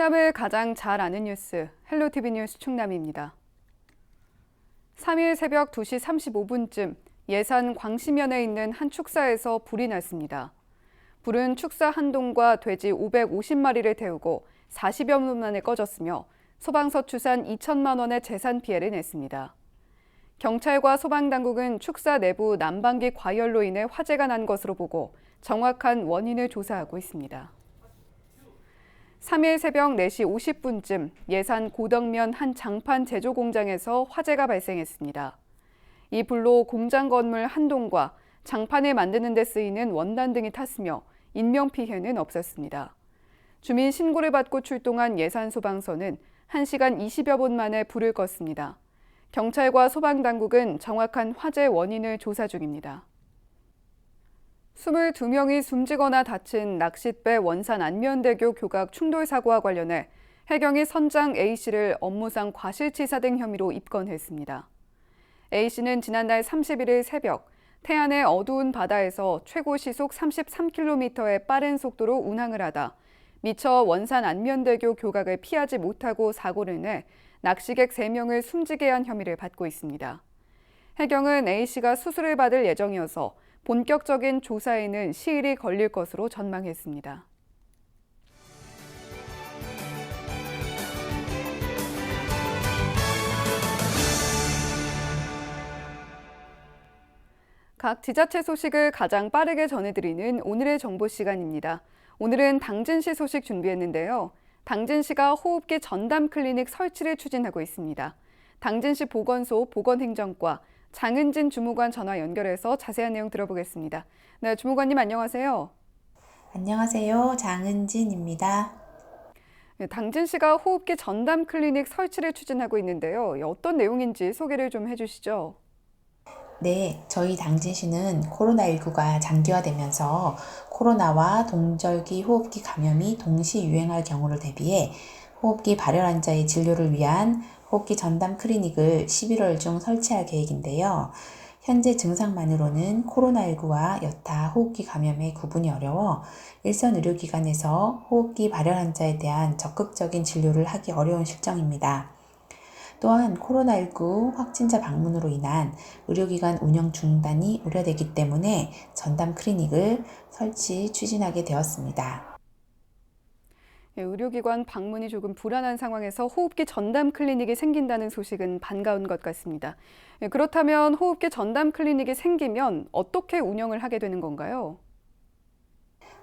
충남을 가장 잘 아는 뉴스, 헬로티비 뉴스 충남입니다. 3일 새벽 2시 35분쯤 예산 광시면에 있는 한 축사에서 불이 났습니다. 불은 축사 한 동과 돼지 550마리를 태우고 40여 분 만에 꺼졌으며 소방서 추산 2천만 원의 재산 피해를 냈습니다. 경찰과 소방당국은 축사 내부 난방기 과열로 인해 화재가 난 것으로 보고 정확한 원인을 조사하고 있습니다. 3일 새벽 4시 50분쯤 예산 고덕면 한 장판 제조 공장에서 화재가 발생했습니다. 이 불로 공장 건물 한 동과 장판을 만드는 데 쓰이는 원단 등이 탔으며 인명피해는 없었습니다. 주민 신고를 받고 출동한 예산소방서는 1시간 20여 분 만에 불을 껐습니다. 경찰과 소방당국은 정확한 화재 원인을 조사 중입니다. 22명이 숨지거나 다친 낚싯배 원산 안면대교 교각 충돌 사고와 관련해 해경이 선장 A씨를 업무상 과실치사 등 혐의로 입건했습니다. A씨는 지난달 31일 새벽 태안의 어두운 바다에서 최고 시속 33km의 빠른 속도로 운항을 하다 미처 원산 안면대교 교각을 피하지 못하고 사고를 내 낚시객 3명을 숨지게 한 혐의를 받고 있습니다. 해경은 A씨가 수술을 받을 예정이어서 본격적인 조사에는 시일이 걸릴 것으로 전망했습니다. 각 지자체 소식을 가장 빠르게 전해드리는 오늘의 정보 시간입니다. 오늘은 당진시 소식 준비했는데요. 당진시가 호흡기 전담 클리닉 설치를 추진하고 있습니다. 당진시 보건소 보건행정과 장은진 주무관 전화 연결해서 자세한 내용 들어보겠습니다. 네, 주무관님 안녕하세요. 안녕하세요. 장은진입니다. 네, 당진시가 호흡기 전담 클리닉 설치를 추진하고 있는데요. 어떤 내용인지 소개를 좀 해주시죠. 네, 저희 당진시는 코로나19가 장기화되면서 코로나와 동절기 호흡기 감염이 동시 유행할 경우를 대비해 호흡기 발열 환자의 진료를 위한 호흡기 전담 클리닉을 11월 중 설치할 계획인데요. 현재 증상만으로는 코로나19와 여타 호흡기 감염의 구분이 어려워 일선 의료기관에서 호흡기 발열 환자에 대한 적극적인 진료를 하기 어려운 실정입니다. 또한 코로나19 확진자 방문으로 인한 의료기관 운영 중단이 우려되기 때문에 전담 클리닉을 설치 추진하게 되었습니다. 의료기관 방문이 조금 불안한 상황에서 호흡기 전담 클리닉이 생긴다는 소식은 반가운 것 같습니다. 그렇다면 호흡기 전담 클리닉이 생기면 어떻게 운영을 하게 되는 건가요?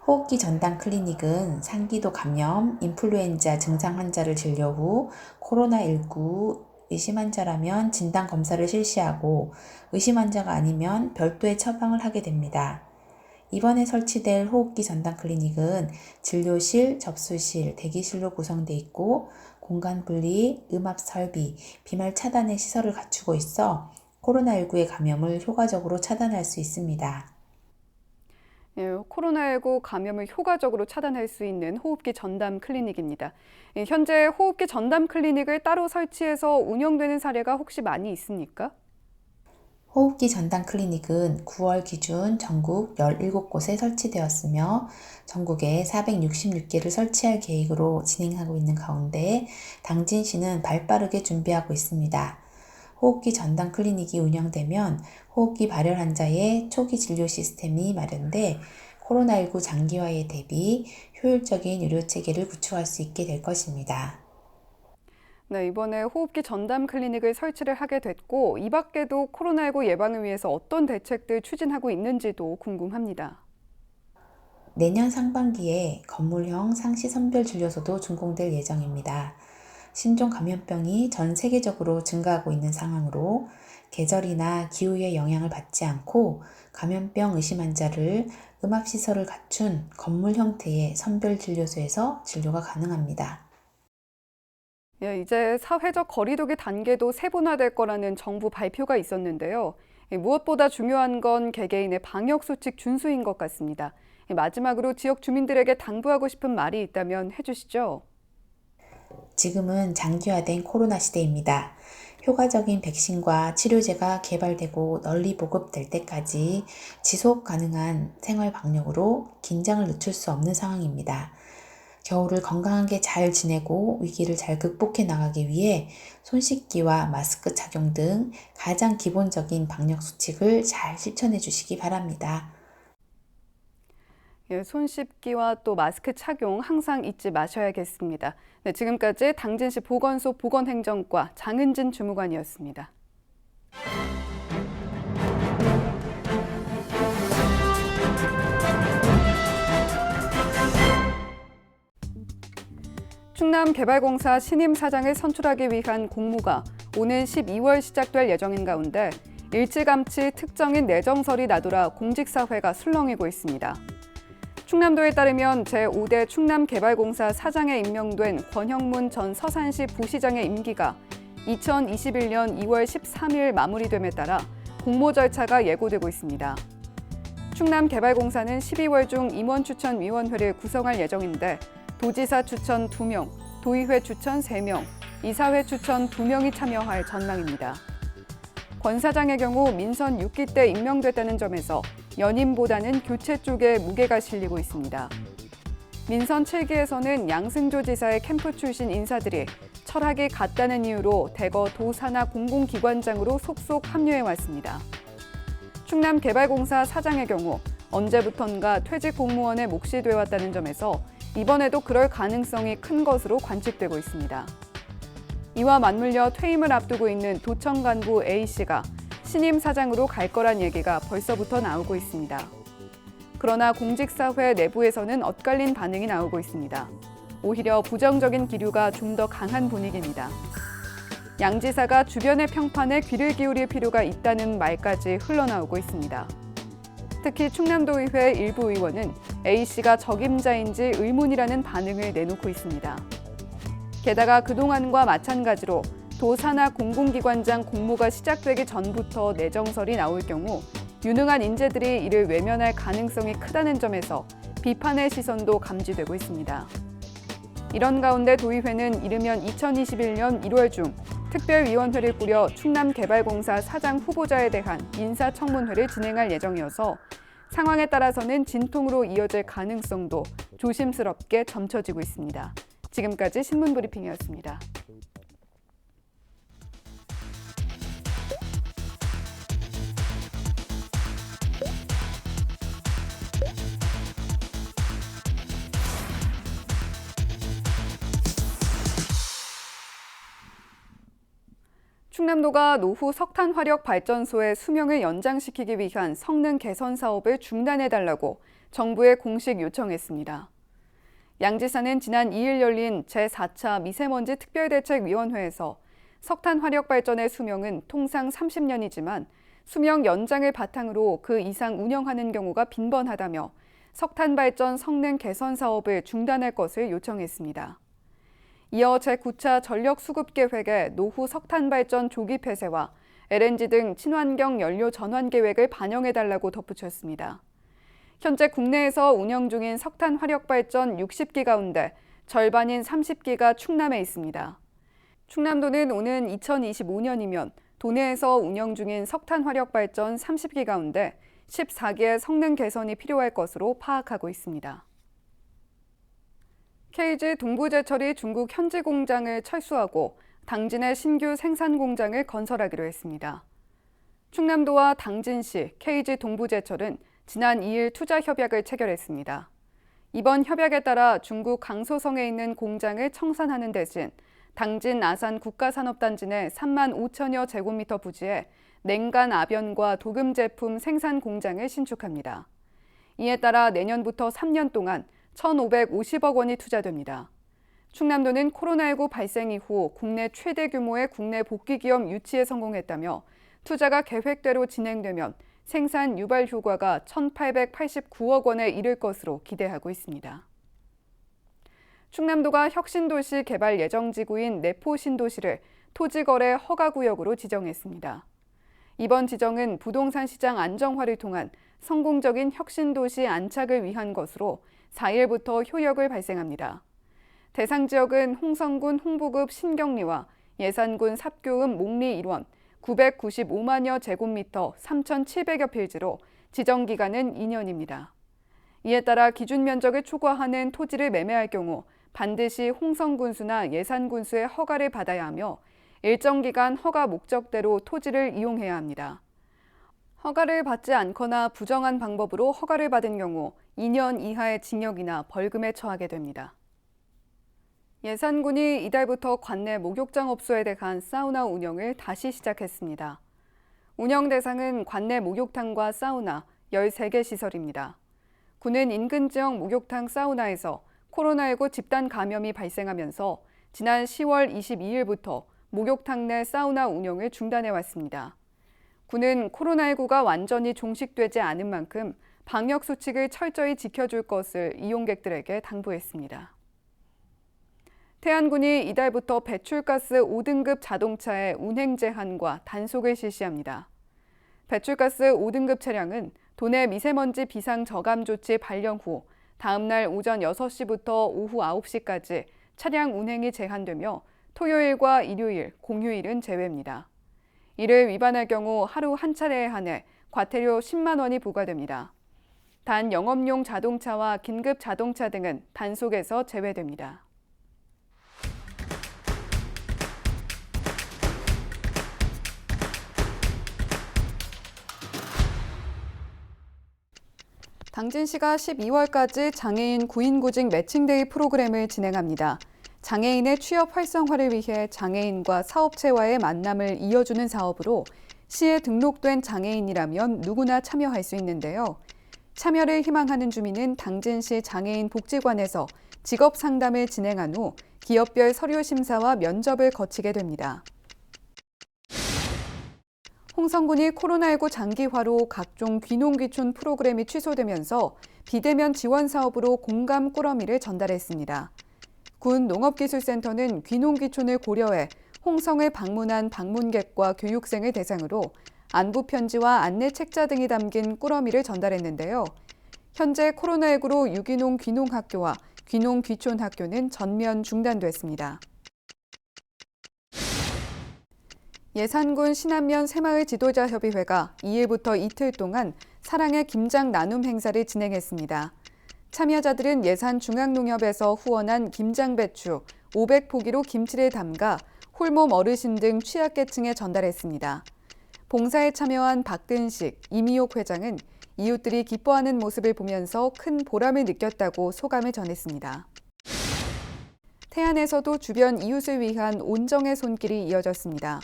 호흡기 전담 클리닉은 상기도 감염, 인플루엔자 증상 환자를 진료 후 코로나19 의심 환자라면 진단 검사를 실시하고 의심 환자가 아니면 별도의 처방을 하게 됩니다. 이번에 설치될 호흡기 전담 클리닉은 진료실, 접수실, 대기실로 구성되어 있고 공간 분리, 음압 설비, 비말 차단의 시설을 갖추고 있어 코로나19의 감염을 효과적으로 차단할 수 있습니다. 코로나19 감염을 효과적으로 차단할 수 있는 호흡기 전담 클리닉입니다. 현재 호흡기 전담 클리닉을 따로 설치해서 운영되는 사례가 혹시 많이 있습니까? 호흡기 전담 클리닉은 9월 기준 전국 17곳에 설치되었으며 전국에 466개를 설치할 계획으로 진행하고 있는 가운데 당진시는 발빠르게 준비하고 있습니다. 호흡기 전담 클리닉이 운영되면 호흡기 발열 환자의 초기 진료 시스템이 마련돼 코로나19 장기화에 대비 효율적인 의료 체계를 구축할 수 있게 될 것입니다. 네, 이번에 호흡기 전담 클리닉을 설치를 하게 됐고, 이 밖에도 코로나19 예방을 위해서 어떤 대책들 추진하고 있는지도 궁금합니다. 내년 상반기에 건물형 상시 선별 진료소도 준공될 예정입니다. 신종 감염병이 전 세계적으로 증가하고 있는 상황으로 계절이나 기후의 영향을 받지 않고 감염병 의심 환자를 음압시설을 갖춘 건물 형태의 선별 진료소에서 진료가 가능합니다. 이제 사회적 거리두기 단계도 세분화될 거라는 정부 발표가 있었는데요. 무엇보다 중요한 건 개개인의 방역수칙 준수인 것 같습니다. 마지막으로 지역 주민들에게 당부하고 싶은 말이 있다면 해주시죠. 지금은 장기화된 코로나 시대입니다. 효과적인 백신과 치료제가 개발되고 널리 보급될 때까지 지속 가능한 생활 방역으로 긴장을 늦출 수 없는 상황입니다. 겨울을 건강하게 잘 지내고 위기를 잘 극복해 나가기 위해 손 씻기와 마스크 착용 등 가장 기본적인 방역 수칙을 잘 실천해 주시기 바랍니다. 예, 손 씻기와 또 마스크 착용 항상 잊지 마셔야겠습니다. 네, 지금까지 당진시 보건소 보건행정과 장은진 주무관이었습니다. 충남개발공사 신임 사장을 선출하기 위한 공모가 오는 12월 시작될 예정인 가운데 일찌감치 특정인 내정설이 나돌아 공직사회가 술렁이고 있습니다. 충남도에 따르면 제5대 충남개발공사 사장에 임명된 권형문 전 서산시 부시장의 임기가 2021년 2월 13일 마무리됨에 따라 공모 절차가 예고되고 있습니다. 충남개발공사는 12월 중 임원추천위원회를 구성할 예정인데 도지사 추천 2명, 도의회 추천 3명, 이사회 추천 2명이 참여할 전망입니다. 권 사장의 경우 민선 6기 때 임명됐다는 점에서 연임보다는 교체 쪽에 무게가 실리고 있습니다. 민선 7기에서는 양승조 지사의 캠프 출신 인사들이 철학이 같다는 이유로 대거 도사나 공공기관장으로 속속 합류해왔습니다. 충남개발공사 사장의 경우 언제부턴가 퇴직 공무원의 몫이 되어왔다는 점에서 이번에도 그럴 가능성이 큰 것으로 관측되고 있습니다. 이와 맞물려 퇴임을 앞두고 있는 도청 간부 A씨가 신임 사장으로 갈 거란 얘기가 벌써부터 나오고 있습니다. 그러나 공직사회 내부에서는 엇갈린 반응이 나오고 있습니다. 오히려 부정적인 기류가 좀 더 강한 분위기입니다. 양 지사가 주변의 평판에 귀를 기울일 필요가 있다는 말까지 흘러나오고 있습니다. 특히 충남도의회 일부 의원은 A씨가 적임자인지 의문이라는 반응을 내놓고 있습니다. 게다가 그동안과 마찬가지로 도사나 공공기관장 공모가 시작되기 전부터 내정설이 나올 경우 유능한 인재들이 이를 외면할 가능성이 크다는 점에서 비판의 시선도 감지되고 있습니다. 이런 가운데 도의회는 이르면 2021년 1월 중 특별위원회를 꾸려 충남개발공사 사장 후보자에 대한 인사청문회를 진행할 예정이어서 상황에 따라서는 진통으로 이어질 가능성도 조심스럽게 점쳐지고 있습니다. 지금까지 신문브리핑이었습니다. 충남도가 노후 석탄화력발전소의 수명을 연장시키기 위한 성능 개선 사업을 중단해달라고 정부에 공식 요청했습니다. 양 지사는 지난 2일 열린 제4차 미세먼지 특별대책위원회에서 석탄화력발전의 수명은 통상 30년이지만 수명 연장을 바탕으로 그 이상 운영하는 경우가 빈번하다며 석탄발전 성능 개선 사업을 중단할 것을 요청했습니다. 이어 제9차 전력수급계획에 노후 석탄발전 조기 폐쇄와 LNG 등 친환경 연료 전환 계획을 반영해달라고 덧붙였습니다. 현재 국내에서 운영 중인 석탄 화력발전 60기 가운데 절반인 30기가 충남에 있습니다. 충남도는 오는 2025년이면 도내에서 운영 중인 석탄 화력발전 30기 가운데 14기의 성능 개선이 필요할 것으로 파악하고 있습니다. KG 동부제철이 중국 현지 공장을 철수하고 당진의 신규 생산 공장을 건설하기로 했습니다. 충남도와 당진시, KG 동부제철은 지난 2일 투자 협약을 체결했습니다. 이번 협약에 따라 중국 강소성에 있는 공장을 청산하는 대신 당진 아산 국가산업단지 내 3만 5천여 제곱미터 부지에 냉간 아변과 도금 제품 생산 공장을 신축합니다. 이에 따라 내년부터 3년 동안 1,550억 원이 투자됩니다. 충남도는 코로나19 발생 이후 국내 최대 규모의 국내 복귀 기업 유치에 성공했다며 투자가 계획대로 진행되면 생산 유발 효과가 1,889억 원에 이를 것으로 기대하고 있습니다. 충남도가 혁신도시 개발 예정지구인 내포신도시를 토지거래 허가구역으로 지정했습니다. 이번 지정은 부동산 시장 안정화를 통한 성공적인 혁신도시 안착을 위한 것으로 4일부터 효력을 발생합니다. 대상 지역은 홍성군 홍부급 신경리와 예산군 삽교읍 목리 일원 995만여 제곱미터 3,700여 필지로 지정 기간은 2년입니다. 이에 따라 기준 면적을 초과하는 토지를 매매할 경우 반드시 홍성군수나 예산군수의 허가를 받아야 하며 일정 기간 허가 목적대로 토지를 이용해야 합니다. 허가를 받지 않거나 부정한 방법으로 허가를 받은 경우 2년 이하의 징역이나 벌금에 처하게 됩니다. 예산군이 이달부터 관내 목욕장 업소에 대한 사우나 운영을 다시 시작했습니다. 운영 대상은 관내 목욕탕과 사우나 13개 시설입니다. 군은 인근 지역 목욕탕 사우나에서 코로나19 집단 감염이 발생하면서 지난 10월 22일부터 목욕탕 내 사우나 운영을 중단해 왔습니다. 군은 코로나19가 완전히 종식되지 않은 만큼 방역 수칙을 철저히 지켜줄 것을 이용객들에게 당부했습니다. 태안군이 이달부터 배출가스 5등급 자동차의 운행 제한과 단속을 실시합니다. 배출가스 5등급 차량은 도내 미세먼지 비상 저감 조치 발령 후 다음 날 오전 6시부터 오후 9시까지 차량 운행이 제한되며 토요일과 일요일, 공휴일은 제외입니다. 이를 위반할 경우 하루 한 차례에 한해 과태료 10만 원이 부과됩니다. 단 영업용 자동차와 긴급 자동차 등은 단속에서 제외됩니다. 당진시가 12월까지 장애인 구인구직 매칭데이 프로그램을 진행합니다. 장애인의 취업 활성화를 위해 장애인과 사업체와의 만남을 이어주는 사업으로 시에 등록된 장애인이라면 누구나 참여할 수 있는데요. 참여를 희망하는 주민은 당진시 장애인 복지관에서 직업 상담을 진행한 후 기업별 서류 심사와 면접을 거치게 됩니다. 홍성군이 코로나19 장기화로 각종 귀농귀촌 프로그램이 취소되면서 비대면 지원 사업으로 공감 꾸러미를 전달했습니다. 군 농업기술센터는 귀농귀촌을 고려해 홍성을 방문한 방문객과 교육생을 대상으로 안부 편지와 안내 책자 등이 담긴 꾸러미를 전달했는데요. 현재 코로나19로 유기농 귀농학교와 귀농귀촌학교는 전면 중단됐습니다. 예산군 신안면 새마을 지도자협의회가 2일부터 이틀 동안 사랑의 김장 나눔 행사를 진행했습니다. 참여자들은 예산중앙농협에서 후원한 김장배추 500포기로 김치를 담가 홀몸 어르신 등 취약계층에 전달했습니다. 봉사에 참여한 박근식, 이미옥 회장은 이웃들이 기뻐하는 모습을 보면서 큰 보람을 느꼈다고 소감을 전했습니다. 태안에서도 주변 이웃을 위한 온정의 손길이 이어졌습니다.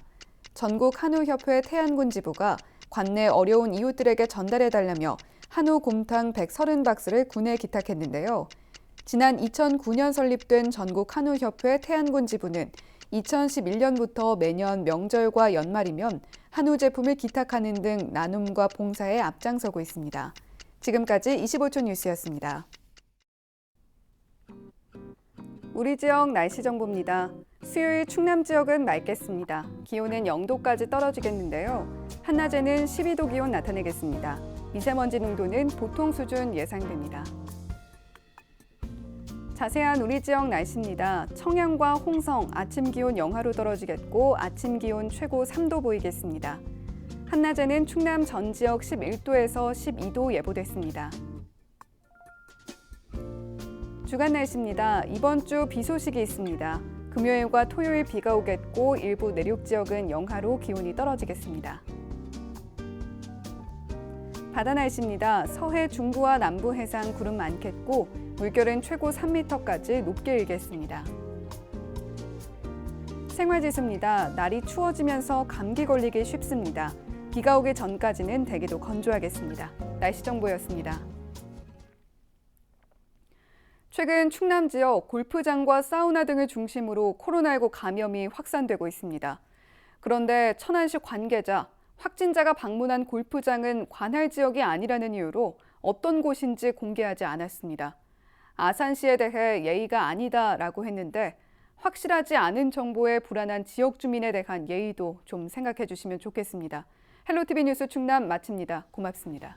전국 한우협회 태안군 지부가 관내 어려운 이웃들에게 전달해달라며 한우 곰탕 130박스를 군에 기탁했는데요. 지난 2009년 설립된 전국 한우협회 태안군 지부는 2011년부터 매년 명절과 연말이면 한우 제품을 기탁하는 등 나눔과 봉사에 앞장서고 있습니다. 지금까지 25초 뉴스였습니다. 우리 지역 날씨 정보입니다. 수요일 충남 지역은 맑겠습니다. 기온은 0도까지 떨어지겠는데요. 한낮에는 12도 기온 나타내겠습니다. 미세먼지 농도는 보통 수준 예상됩니다. 자세한 우리 지역 날씨입니다. 청양과 홍성 아침 기온 영하로 떨어지겠고 아침 기온 최고 3도 보이겠습니다. 한낮에는 충남 전 지역 11도에서 12도 예보됐습니다. 주간 날씨입니다. 이번 주 비 소식이 있습니다. 금요일과 토요일 비가 오겠고 일부 내륙 지역은 영하로 기온이 떨어지겠습니다. 바다 날씨입니다. 서해 중부와 남부 해상 구름 많겠고 물결은 최고 3m까지 높게 일겠습니다. 생활지수입니다. 날이 추워지면서 감기 걸리기 쉽습니다. 비가 오기 전까지는 대기도 건조하겠습니다. 날씨 정보였습니다. 최근 충남 지역 골프장과 사우나 등을 중심으로 코로나19 감염이 확산되고 있습니다. 그런데 천안시 관계자, 확진자가 방문한 골프장은 관할 지역이 아니라는 이유로 어떤 곳인지 공개하지 않았습니다. 아산시에 대해 예의가 아니다라고 했는데 확실하지 않은 정보에 불안한 지역 주민에 대한 예의도 좀 생각해 주시면 좋겠습니다. 헬로티비 뉴스 충남 마칩니다. 고맙습니다.